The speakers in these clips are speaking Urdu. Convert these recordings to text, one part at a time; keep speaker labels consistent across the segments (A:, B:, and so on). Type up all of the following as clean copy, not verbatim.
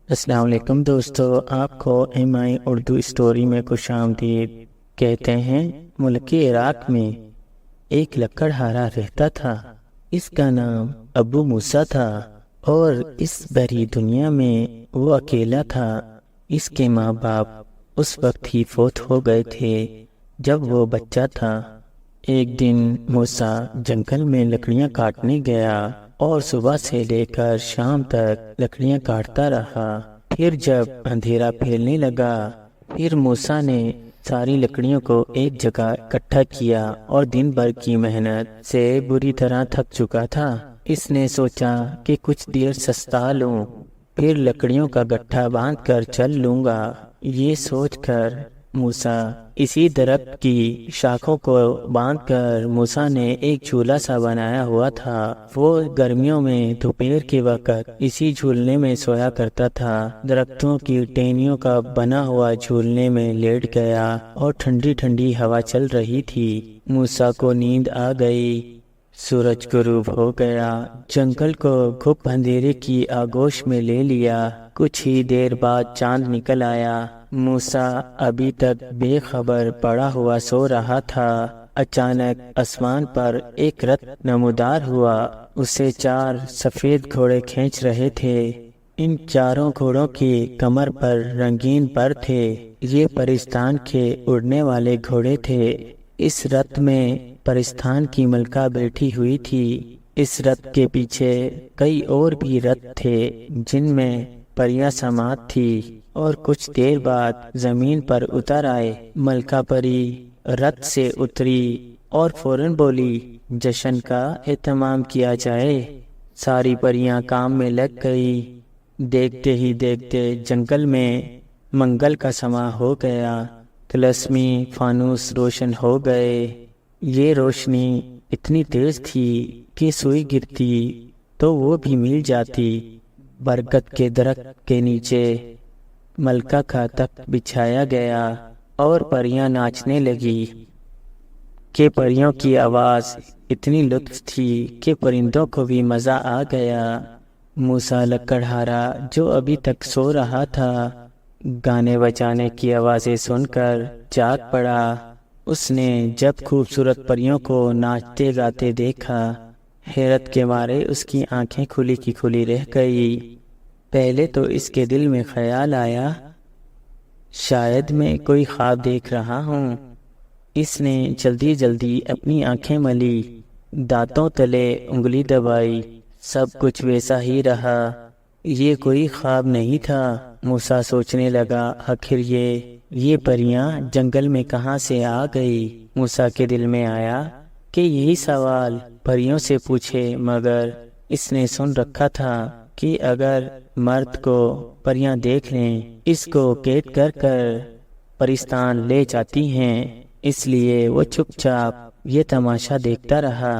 A: السلام علیکم دوستو، آپ کو ایم آئی اردو اسٹوری میں خوش آمدید کہتے ہیں۔ ملک عراق میں ایک لکڑہارا رہتا تھا۔ اس کا نام ابو موسیٰ تھا اور اس بھری دنیا میں وہ اکیلا تھا۔ اس کے ماں باپ اس وقت ہی فوت ہو گئے تھے جب وہ بچہ تھا۔ ایک دن موسیٰ جنگل میں لکڑیاں کاٹنے گیا اور صبح سے لے کر شام تک لکڑیاں کاٹتا رہا۔ پھر جب اندھیرا پھیلنے لگا، پھر موسیٰ نے ساری لکڑیوں کو ایک جگہ اکٹھا کیا اور دن بھر کی محنت سے بری طرح تھک چکا تھا۔ اس نے سوچا کہ کچھ دیر سستا لوں، پھر لکڑیوں کا گٹھا باندھ کر چل لوں گا۔ یہ سوچ کر موسیٰ اسی درخت کی شاخوں کو باندھ کر موسیٰ نے ایک جھولا سا بنایا ہوا تھا۔ وہ گرمیوں میں دوپہر کے وقت اسی جھولنے میں سویا کرتا تھا۔ درختوں کی ٹہنیوں کا بنا ہوا جھولنے میں لیٹ گیا اور ٹھنڈی ٹھنڈی ہوا چل رہی تھی۔ موسیٰ کو نیند آ گئی۔ سورج غروب ہو گیا۔ جنگل کو گھپ اندھیرے کی آغوش میں لے لیا۔ کچھ ہی دیر بعد چاند نکل آیا۔ موسیٰ ابھی تک بے خبر پڑا ہوا سو رہا تھا۔ اچانک آسمان پر ایک رتھ نمودار ہوا۔ اسے 4 سفید گھوڑے کھینچ رہے تھے۔ ان چاروں گھوڑوں کی کمر پر رنگین پر تھے۔ یہ پرستان کے اڑنے والے گھوڑے تھے۔ اس رتھ میں پرستان کی ملکہ بیٹھی ہوئی تھی۔ اس رتھ کے پیچھے کئی اور بھی رتھ تھے جن میں پریاں سماعت تھی، اور کچھ دیر بعد زمین پر اتر آئے۔ ملکہ پری رتھ سے اتری اور فوراً بولی، جشن کا اہتمام کیا جائے۔ ساری پریاں کام میں لگ گئی۔ دیکھتے ہی دیکھتے جنگل میں منگل کا سماں ہو گیا۔ طلسمی فانوس روشن ہو گئے۔ یہ روشنی اتنی تیز تھی کہ سوئی گرتی تو وہ بھی مل جاتی۔ برگد کے درخت کے نیچے ملکہ کا تخت بچھایا گیا اور پریاں ناچنے لگی کہ پریوں کی آواز اتنی لطف تھی کہ پرندوں کو بھی مزہ آ گیا۔ موسیٰ لکڑہارا جو ابھی تک سو رہا تھا، گانے بجانے کی آوازیں سن کر جاگ پڑا۔ اس نے جب خوبصورت پریوں کو ناچتے گاتے دیکھا، حیرت کے مارے اس کی آنکھیں کھلی کی کھلی رہ گئی۔ پہلے تو اس کے دل میں خیال آیا، شاید میں کوئی خواب دیکھ رہا ہوں۔ اس نے جلدی جلدی اپنی آنکھیں ملی، دانتوں تلے انگلی دبائی، سب کچھ ویسا ہی رہا۔ یہ کوئی خواب نہیں تھا۔ موسیٰ سوچنے لگا، آخر یہ پریاں جنگل میں کہاں سے آ گئی؟ موسیٰ کے دل میں آیا کہ یہی سوال پریوں سے پوچھے، مگر اس نے سن رکھا تھا کہ اگر مرد کو پریاں دیکھ لیں، اس کو قید کر کر پرستان لے جاتی ہیں۔ اس لیے وہ چپ چاپ یہ تماشا دیکھتا رہا۔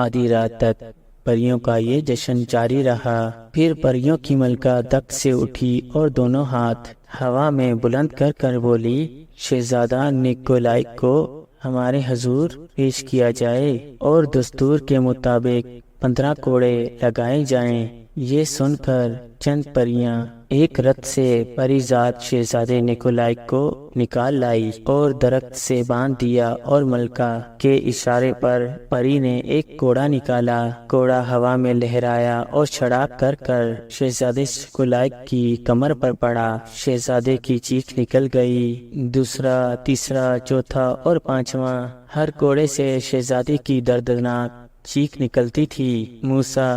A: آدھی رات تک پریوں کا یہ جشن جاری رہا۔ پھر پریوں کی ملکہ تخت سے اٹھی اور دونوں ہاتھ ہوا میں بلند کر کر بولی، شہزادہ نیکولائک کو ہمارے حضور پیش کیا جائے اور دستور کے مطابق 15 کوڑے لگائے جائیں۔ یہ سن کر چند پریاں ایک رتھ سے پری ذات شہزادے نیکولائک کو نکال لائی اور درخت سے باندھ دیا، اور ملکہ کے اشارے پر پری نے ایک کوڑا نکالا۔ کوڑا ہوا میں لہرایا اور چھڑاک کر کر شہزادے نیکولائک کی کمر پر پڑا۔ شہزادے کی چیخ نکل گئی۔ دوسرا، تیسرا، چوتھا اور پانچواں، ہر کوڑے سے شہزادے کی دردناک چیخ نکلتی تھی۔ موسیٰ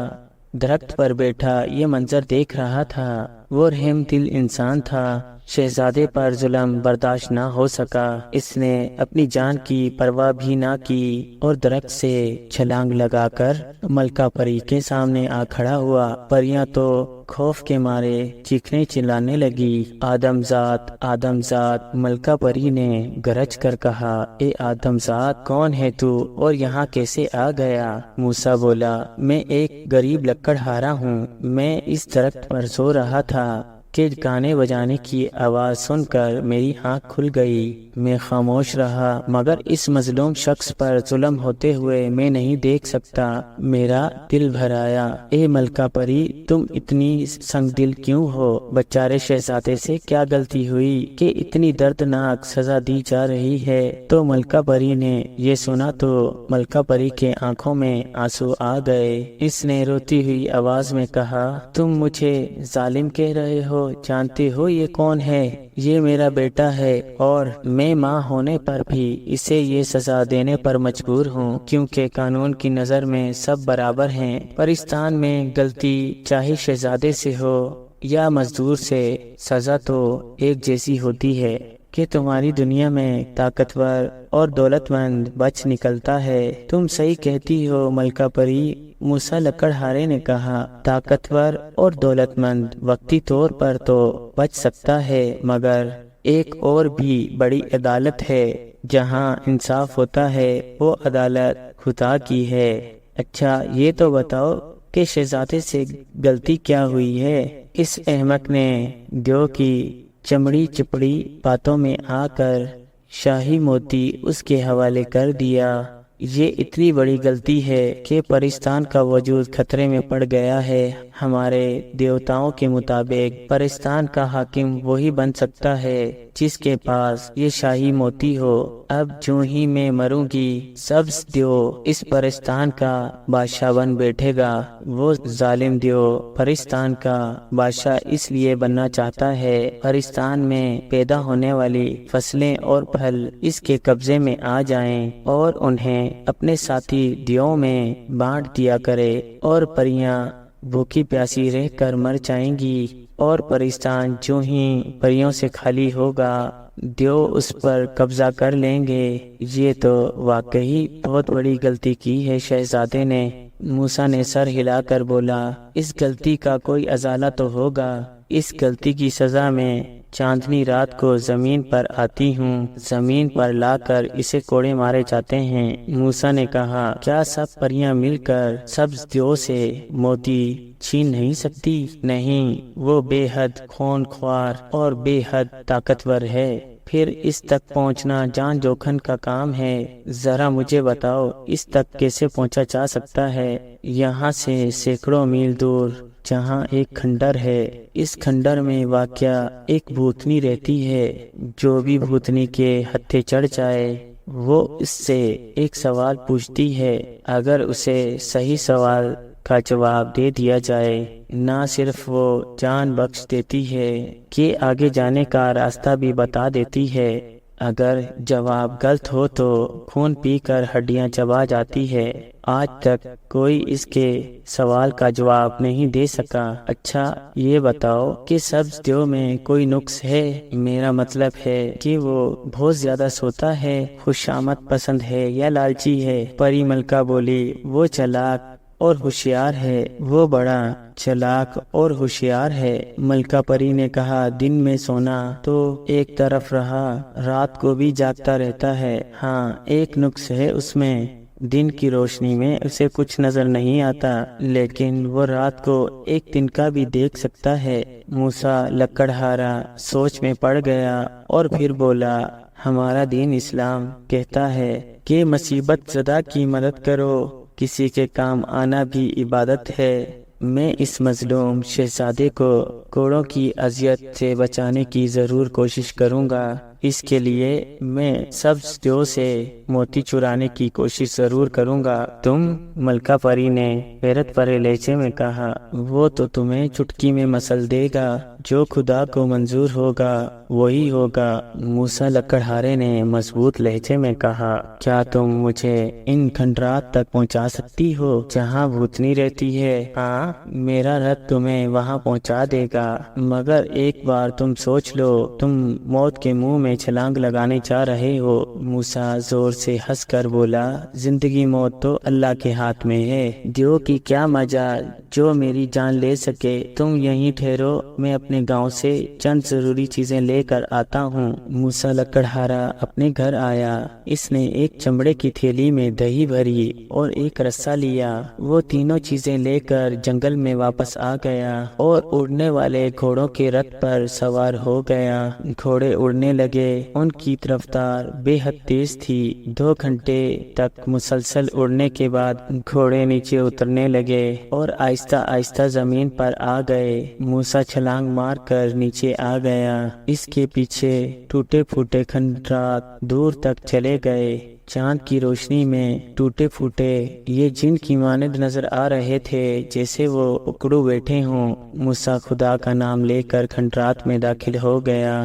A: درخت پر بیٹھا یہ منظر دیکھ رہا تھا۔ وہ رحم دل انسان تھا۔ شہزادے پر ظلم برداشت نہ ہو سکا۔ اس نے اپنی جان کی پرواہ بھی نہ کی اور درخت سے چھلانگ لگا کر ملکہ پری کے سامنے آ کھڑا ہوا۔ پریاں تو خوف کے مارے چیخنے چلانے لگی۔ آدم ذات، آدم ذات! ملکہ پری نے گرج کر کہا، اے آدم ذات، کون ہے تو اور یہاں کیسے آ گیا؟ موسیٰ بولا، میں ایک غریب لکڑہارا ہوں۔ میں اس درخت پر سو رہا تھا کہ گانے بجانے کی آواز سن کر میری آنکھ کھل گئی۔ میں خاموش رہا، مگر اس مظلوم شخص پر ظلم ہوتے ہوئے میں نہیں دیکھ سکتا۔ میرا دل بھر آیا۔ اے ملکہ پری، تم اتنی سنگ دل کیوں ہو؟ بیچارے شہزادے سے کیا غلطی ہوئی کہ اتنی دردناک سزا دی جا رہی ہے؟ تو ملکہ پری نے یہ سنا تو ملکہ پری کے آنکھوں میں آنسو آ گئے۔ اس نے روتی ہوئی آواز میں کہا، تم مجھے ظالم کہہ رہے ہو؟ جانتے ہو یہ کون ہے؟ یہ میرا بیٹا ہے، اور میں ماں ہونے پر بھی اسے یہ سزا دینے پر مجبور ہوں، کیونکہ قانون کی نظر میں سب برابر ہیں۔ پرستان میں غلطی چاہے شہزادے سے ہو یا مزدور سے، سزا تو ایک جیسی ہوتی ہے۔ کہ تمہاری دنیا میں طاقتور اور دولت مند بچ نکلتا ہے۔ تم صحیح کہتی ہو ملکہ پری، موسیٰ لکڑہارے نے کہا۔ طاقتور اور دولت مند وقتی طور پر تو بچ سکتا ہے، مگر ایک اور بھی بڑی عدالت ہے جہاں انصاف ہوتا ہے، وہ عدالت خدا کی ہے۔ اچھا یہ تو بتاؤ کہ شہزادے سے غلطی کیا ہوئی ہے؟ اس احمق نے دیو کی چمڑی چپڑی باتوں میں آ کر شاہی موتی اس کے حوالے کر دیا۔ یہ اتنی بڑی غلطی ہے کہ پرستان کا وجود خطرے میں پڑ گیا ہے۔ ہمارے دیوتاؤں کے مطابق پرستان کا حاکم وہی بن سکتا ہے جس کے پاس یہ شاہی موتی ہو۔ اب جو ہی میں مروں گی، سبز دیو اس پرستان کا بادشاہ بن بیٹھے گا۔ وہ ظالم دیو پرستان کا بادشاہ اس لیے بننا چاہتا ہے پرستان میں پیدا ہونے والی فصلیں اور پھل اس کے قبضے میں آ جائیں اور انہیں اپنے ساتھی دیووں میں بانٹ دیا کرے، اور پریاں بھوکی پیاسی رہ کر مر جائیں گی، اور پرستان جو ہی پریوں سے خالی ہوگا، دیو اس پر قبضہ کر لیں گے۔ یہ تو واقعی بہت بڑی غلطی کی ہے شہزادے نے۔ موسیٰ نے سر ہلا کر بولا، اس غلطی کا کوئی ازالہ تو ہوگا۔ اس غلطی کی سزا میں چاندنی رات کو زمین پر آتی ہوں، زمین پر لا کر اسے کوڑے مارے جاتے ہیں۔ موسیٰ نے کہا، کیا سب پریاں مل کر سبز دیو سے موتی چھین نہیں سکتی؟ نہیں، وہ بے حد خون خوار اور بے حد طاقتور ہے۔ پھر اس تک پہنچنا جان جوکھن کا کام ہے۔ ذرا مجھے بتاؤ اس تک کیسے پہنچا جا سکتا ہے؟ یہاں سے سینکڑوں میل دور جہاں ایک کھنڈر ہے، اس کھنڈر میں واقع ایک بھوتنی رہتی ہے۔ جو بھی بھوتنی کے ہتھے چڑھ جائے، وہ اس سے ایک سوال پوچھتی ہے۔ اگر اسے صحیح سوال کا جواب دے دیا جائے، نہ صرف وہ جان بخش دیتی ہے کہ آگے جانے کا راستہ بھی بتا دیتی ہے، اگر جواب غلط ہو تو خون پی کر ہڈیاں چبا جاتی ہے۔ آج تک کوئی اس کے سوال کا جواب نہیں دے سکا۔ اچھا یہ بتاؤ کہ سبز دیو میں کوئی نقص ہے؟ میرا مطلب ہے کہ وہ بہت زیادہ سوتا ہے، خوشامد پسند ہے یا لالچی ہے؟ پری ملکہ بولی، وہ چلاک اور ہوشیار ہے، وہ بڑا چلاک اور ہوشیار ہے۔ ملکہ پری نے کہا، دن میں سونا تو ایک طرف رہا، رات کو بھی جاگتا رہتا ہے۔ ہاں ایک نقص ہے اس میں، دن کی روشنی میں اسے کچھ نظر نہیں آتا، لیکن وہ رات کو ایک دن کا بھی دیکھ سکتا ہے۔ موسیٰ لکڑہارا سوچ میں پڑ گیا اور پھر بولا، ہمارا دین اسلام کہتا ہے کہ مصیبت زدہ کی مدد کرو، کسی کے کام آنا بھی عبادت ہے۔ میں اس مظلوم شہزادے کو کوڑوں کی اذیت سے بچانے کی ضرور کوشش کروں گا۔ اس کے لیے میں سبز دیو سے موتی چرانے کی کوشش ضرور کروں گا۔ تم؟ ملکہ پری نے حیرت بھرے لہجے میں کہا، وہ تو تمہیں چٹکی میں مسل دے گا، جو خدا کو منظور ہوگا وہی ہوگا۔ موسیٰ لکڑہارے نے مضبوط لہجے میں کہا، کیا تم مجھے ان کھنڈرات تک پہنچا سکتی ہو جہاں بھوتنی رہتی ہے؟ ہاں، میرا رتھ تمہیں وہاں پہنچا دے گا، مگر ایک بار تم سوچ لو، تم موت کے منہ میں میں چھلانگ لگانے چاہ رہے ہو؟ موسیٰ زور سے ہنس کر بولا، زندگی موت تو اللہ کے ہاتھ میں ہے، دیو کی کیا مجال جو میری جان لے سکے۔ تم یہیں ٹھہرو، میں اپنے گاؤں سے چند ضروری چیزیں لے کر آتا ہوں۔ موسیٰ لکڑہارا اپنے گھر آیا۔ اس نے ایک چمڑے کی تھیلی میں دہی بھری اور ایک رسا لیا۔ وہ تینوں چیزیں لے کر جنگل میں واپس آ گیا اور اڑنے والے گھوڑوں کے رتھ پر سوار ہو گیا۔ گھوڑے اڑنے لگے، ان کی رفتار بے حد تیز تھی۔ 2 گھنٹے تک مسلسل اڑنے کے بعد گھوڑے نیچے اترنے لگے اور آہستہ آہستہ زمین پر آ گئے۔ موسیٰ چھلانگ مار کر نیچے آ گیا۔ اس کے پیچھے ٹوٹے پھوٹے کھنڈرات دور تک چلے گئے۔ چاند کی روشنی میں ٹوٹے پھوٹے یہ جن کی مانند نظر آ رہے تھے جیسے وہ اکڑو بیٹھے ہوں۔ موسیٰ خدا کا نام لے کر کھنڈرات میں داخل ہو گیا۔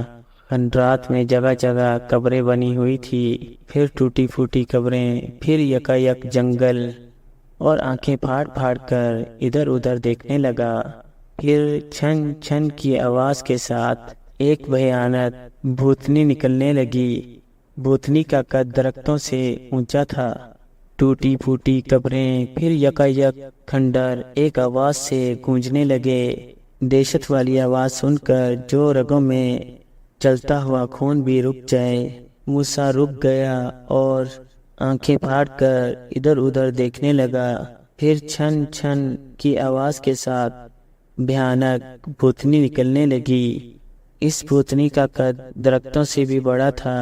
A: کھنڈرات میں جگہ جگہ قبریں بنی ہوئی تھی، پھر ٹوٹی پھوٹی قبریں، پھر یکایک جنگل، اور آنکھیں پھاڑ پھاڑ کر ادھر ادھر دیکھنے لگا۔ پھر چھن چھن کی آواز کے ساتھ ایک بھیانک بھوتنی نکلنے لگی۔ بھوتنی کا قد درختوں سے اونچا تھا۔ ٹوٹی پھوٹی قبریں، پھر یکایک کھنڈر ایک آواز سے گونجنے لگے۔ دہشت والی آواز سن کر جو رگوں میں چلتا ہوا خون بھی رک جائے۔ موسیٰ رک گیا اور آنکھیں پھاڑ کر ادھر ادھر دیکھنے لگا۔ پھر چھن چھن کی آواز کے ساتھ بھیانک بھوتنی نکلنے لگی۔ اس بھوتنی کا قد درختوں سے بھی بڑا تھا۔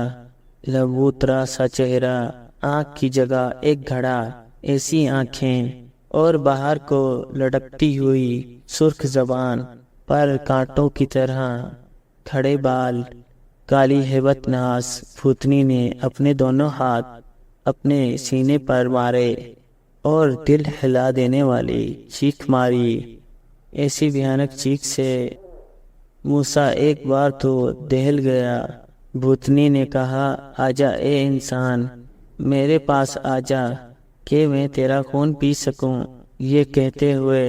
A: لبوترا سا چہرہ، آنکھ کی جگہ ایک گھڑا، ایسی آنکھیں، اور باہر کو لٹکتی ہوئی سرخ زبان، پر کانٹوں کی طرح کھڑے بال، کالی ہیبت ناز۔ بھوتنی نے اپنے دونوں ہاتھ اپنے سینے پر مارے اور دل ہلا دینے والی چیخ ماری۔ ایسی بھیانک چیخ سے موسیٰ ایک بار تو دہل گیا۔ بھوتنی نے کہا، آجا اے انسان، میرے پاس آجا کہ میں تیرا خون پی سکوں۔ یہ کہتے ہوئے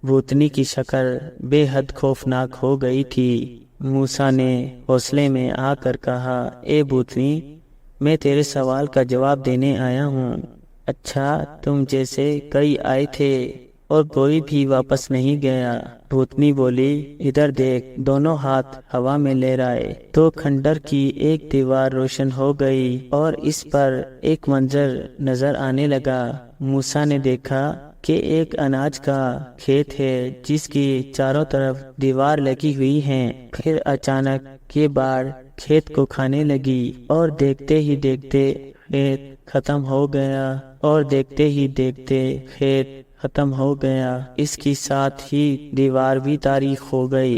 A: بھوتنی کی شکل بے حد خوفناک ہو گئی تھی۔ موسیٰ نے حوصلے میں آ کر کہا، اے بھوتنی، میں تیرے سوال کا جواب دینے آیا ہوں۔ اچھا، تم جیسے کئی آئے تھے اور کوئی بھی واپس نہیں گیا۔ بھوتنی بولی، ادھر دیکھ۔ دونوں ہاتھ ہوا میں لہرائے تو کھنڈر کی ایک دیوار روشن ہو گئی اور اس پر ایک منظر نظر آنے لگا۔ موسیٰ نے دیکھا کہ ایک اناج کا کھیت ہے جس کی چاروں طرف دیوار لگی ہوئی ہے۔ پھر اچانک یہ باڑ کھیت کو کھانے لگی اور دیکھتے ہی دیکھتے کھیت ختم ہو گیا، اور دیکھتے ہی دیکھتے کھیت ختم ہو گیا۔ اس کی ساتھ ہی دیوار بھی تاریک ہو گئی۔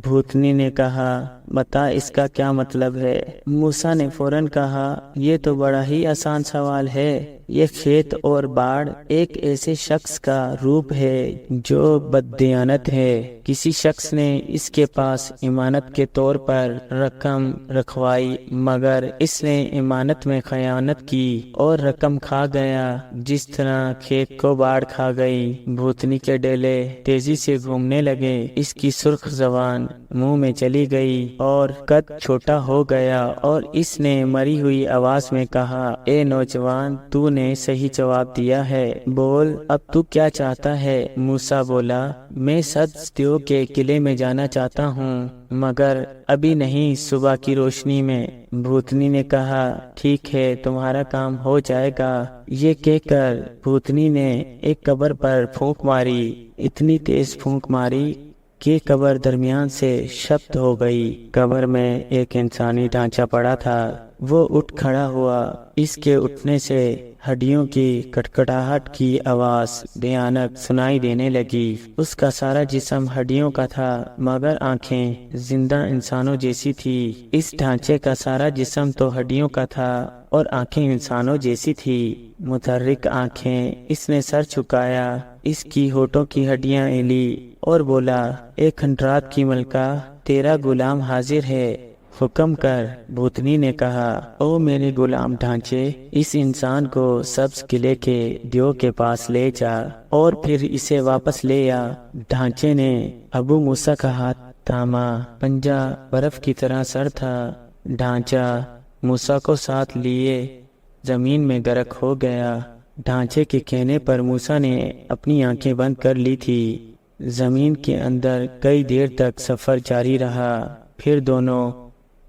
A: بھوتنی نے کہا، بتا اس کا کیا مطلب ہے؟ موسیٰ نے فوراً کہا، یہ تو بڑا ہی آسان سوال ہے۔ یہ کھیت اور باڑ ایک ایسے شخص کا روپ ہے جو بددیانت ہے۔ کسی شخص نے اس کے پاس امانت کے طور پر رقم رکھوائی، مگر اس نے امانت میں خیانت کی اور رقم کھا گیا، جس طرح کھیت کو باڑ کھا گئی۔ بھوتنی کے ڈیلے تیزی سے گھومنے لگے، اس کی سرخ زبان منہ میں چلی گئی اور قد چھوٹا ہو گیا، اور اس نے مری ہوئی آواز میں کہا، اے نوجوان، تو نے صحیح جواب دیا ہے، بول اب تو کیا چاہتا ہے؟ موسیٰ بولا، میں دیو کے قلعے میں جانا چاہتا ہوں، مگر ابھی نہیں، صبح کی روشنی میں۔ بھوتنی نے کہا، ٹھیک ہے، تمہارا کام ہو جائے گا۔ یہ کہہ کر بھوتنی نے ایک قبر پر پھونک ماری، اتنی تیز پھونک ماری کہ قبر درمیان سے شبت ہو گئی۔ قبر میں ایک انسانی ڈھانچہ پڑا تھا۔ وہ اٹھ کھڑا ہوا۔ اس کے اٹھنے سے ہڈیوں کی کٹکٹاہٹ کی آواز بھیانک سنائی دینے لگی۔ اس کا سارا جسم ہڈیوں کا تھا، مگر آنکھیں زندہ انسانوں جیسی تھی۔ اس ڈھانچے کا سارا جسم تو ہڈیوں کا تھا اور آنکھیں انسانوں جیسی تھی، متحرک آنکھیں۔ اس نے سر جھکایا، اس کی ہونٹوں کی ہڈیاں ہلی اور بولا، اے کھنڈرات کی ملکہ، تیرا غلام حاضر ہے، حکم کر۔ بھوتنی نے کہا، او میرے غلام ڈھانچے، اس انسان کو سبز قلعے کے دیو کے پاس لے جا اور پھر اسے واپس لے آ۔ ڈھانچے نے ابو موسیٰ کا ہاتھ تھاما، پنجہ برف کی طرح سر تھا، ڈھانچہ موسیٰ کو ساتھ لیے زمین میں غرق ہو گیا۔ ڈھانچے کے کہنے پر موسیٰ نے اپنی آنکھیں بند کر لی تھی۔ زمین کے اندر کئی دیر تک سفر جاری رہا، پھر دونوں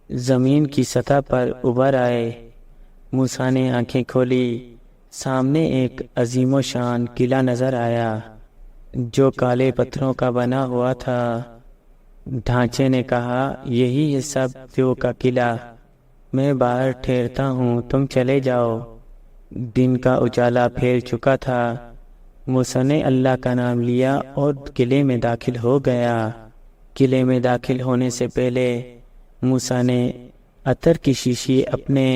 A: زمین کی سطح پر ابھر آئے۔ موسیٰ نے آنکھیں کھولی، سامنے ایک عظیم و شان قلعہ نظر آیا جو کالے پتھروں کا بنا ہوا تھا۔ ڈھانچے نے کہا، یہی ہے سب دیو کا قلعہ، میں باہر ٹھہرتا ہوں، تم چلے جاؤ۔ دن کا اجالا پھیل چکا تھا۔ موسیٰ نے اللہ کا نام لیا اور قلعے میں داخل ہو گیا۔ قلعے میں داخل ہونے سے پہلے موسیٰ نے عطر کی شیشی اپنے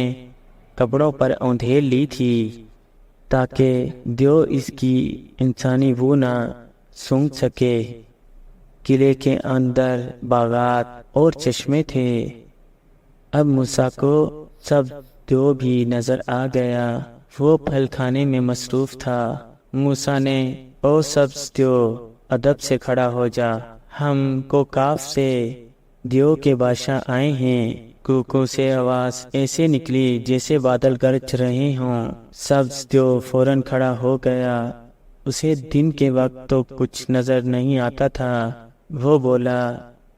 A: کپڑوں پر اونڈھیل لی تھی تاکہ دیو اس کی انسانی بو نہ سونگھ سکے۔ قلعے کے اندر باغات اور چشمے تھے۔ اب موسیٰ کو سب دیو بھی نظر آ گیا۔ وہ پھل کھانے میں مصروف تھا۔ موسیٰ نے، او سب دیو، ادب سے کھڑا ہو جا، ہم کو کاف سے دیو کے بادشاہ آئے ہیں۔ کوکو سے آواز ایسے نکلی جیسے بادل گرج رہے ہوں۔ سبز دیو فوراً کھڑا ہو گیا۔ اسے دن کے وقت تو کچھ نظر نہیں آتا تھا۔ وہ بولا،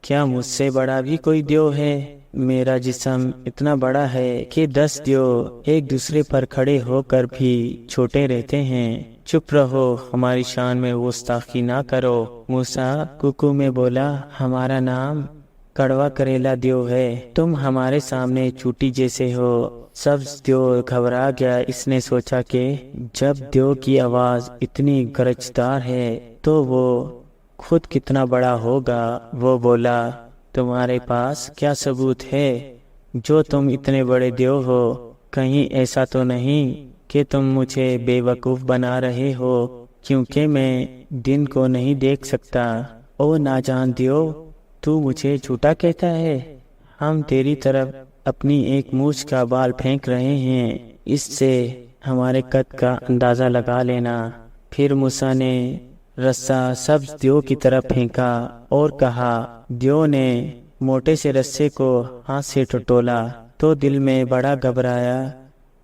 A: کیا مجھ سے بڑا بھی کوئی دیو ہے؟ میرا جسم اتنا بڑا ہے کہ 10 دیو ایک دوسرے پر کھڑے ہو کر بھی چھوٹے رہتے ہیں۔ چپ رہو، ہماری شان میں گستاخی نہ کرو۔ موسیٰ کوکو میں بولا، ہمارا نام کڑوا کریلا دیو ہے، تم ہمارے سامنے چوٹی جیسے ہو۔ سبز دیو گھبرا گیا۔ اس نے سوچا کہ جب دیو کی آواز اتنی گرجدار ہے تو وہ خود کتنا بڑا ہوگا۔ وہ بولا، تمہارے پاس کیا ثبوت ہے جو تم اتنے بڑے دیو ہو؟ کہیں ایسا تو نہیں کہ تم مجھے بے وقوف بنا رہے ہو کیونکہ میں دن کو نہیں دیکھ سکتا؟ او ناجان دیو، تو مجھے جھوٹا کہتا ہے؟ ہم تیری طرف اپنی ایک مونچھ کا بال پھینک رہے ہیں، اس سے ہمارے قد کا اندازہ لگا لینا۔ پھر موسیٰ نے رسہ سبز دیو کی طرف پھینکا اور کہا۔ دیو نے موٹے سے رسے کو ہاتھ سے ٹٹولا تو دل میں بڑا گھبرایا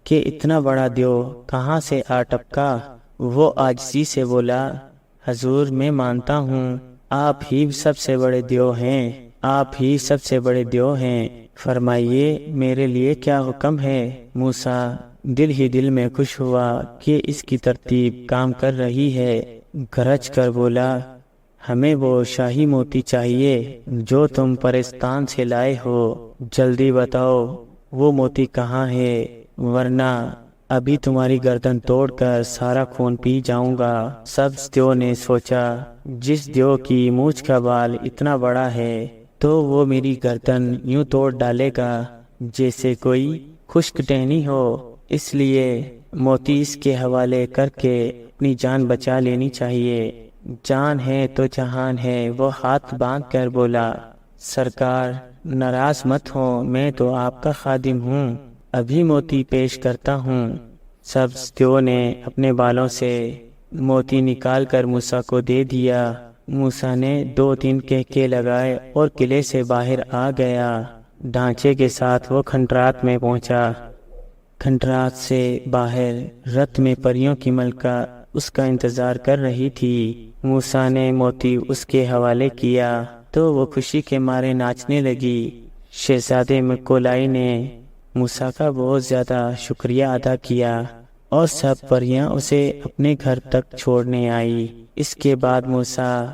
A: کہ اتنا بڑا دیو کہاں سے آ ٹپکا۔ وہ عاجزی سے بولا، حضور میں مانتا ہوں آپ ہی سب سے بڑے دیو ہیں، آپ ہی سب سے بڑے دیو ہیں، فرمائیے میرے لیے کیا حکم ہے؟ موسیٰ دل ہی دل میں خوش ہوا کہ اس کی ترتیب کام کر رہی ہے، گرج کر بولا، ہمیں وہ شاہی موتی چاہیے جو تم پرستان سے لائے ہو، جلدی بتاؤ وہ موتی کہاں ہے، ورنہ ابھی تمہاری گردن توڑ کر سارا خون پی جاؤں گا۔ سبز دیو نے سوچا، جس دیو کی مونچھ کا بال اتنا بڑا ہے تو وہ میری گردن یوں توڑ ڈالے گا جیسے کوئی خشک ٹہنی ہو، اس لیے موتی اس کے حوالے کر کے اپنی جان بچا لینی چاہیے۔ جان ہے تو جہان ہے، وہ ہاتھ باندھ کر بولا، سرکار ناراض مت ہو، میں تو آپ کا خادم ہوں، ابھی موتی پیش کرتا ہوں۔ سبز دیو نے اپنے بالوں سے موتی نکال کر موسیٰ کو دے دیا۔ موسیٰ نے 2-3 کہکے لگائے اور قلعے سے باہر آ گیا۔ ڈھانچے کے ساتھ وہ کھنڈرات میں پہنچا۔ کھنڈرات سے باہر رتھ میں پریوں کی ملکہ اس کا انتظار کر رہی تھی۔ موسیٰ نے موتی اس کے حوالے کیا تو وہ خوشی کے مارے ناچنے لگی۔ شہزادے مکولائی نے موسیٰ کا بہت زیادہ شکریہ ادا کیا اور سب پریاں اسے اپنے گھر تک چھوڑنے آئی۔ اس کے بعد موسیٰ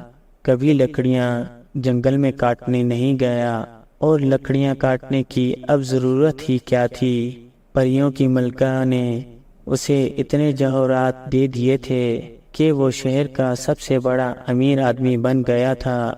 A: کبھی لکڑیاں جنگل میں کاٹنے نہیں گیا، اور لکڑیاں کاٹنے کی اب ضرورت ہی کیا تھی، پریوں کی ملکہ نے اسے اتنے جوہرات دے دیے تھے کہ وہ شہر کا سب سے بڑا امیر آدمی بن گیا تھا۔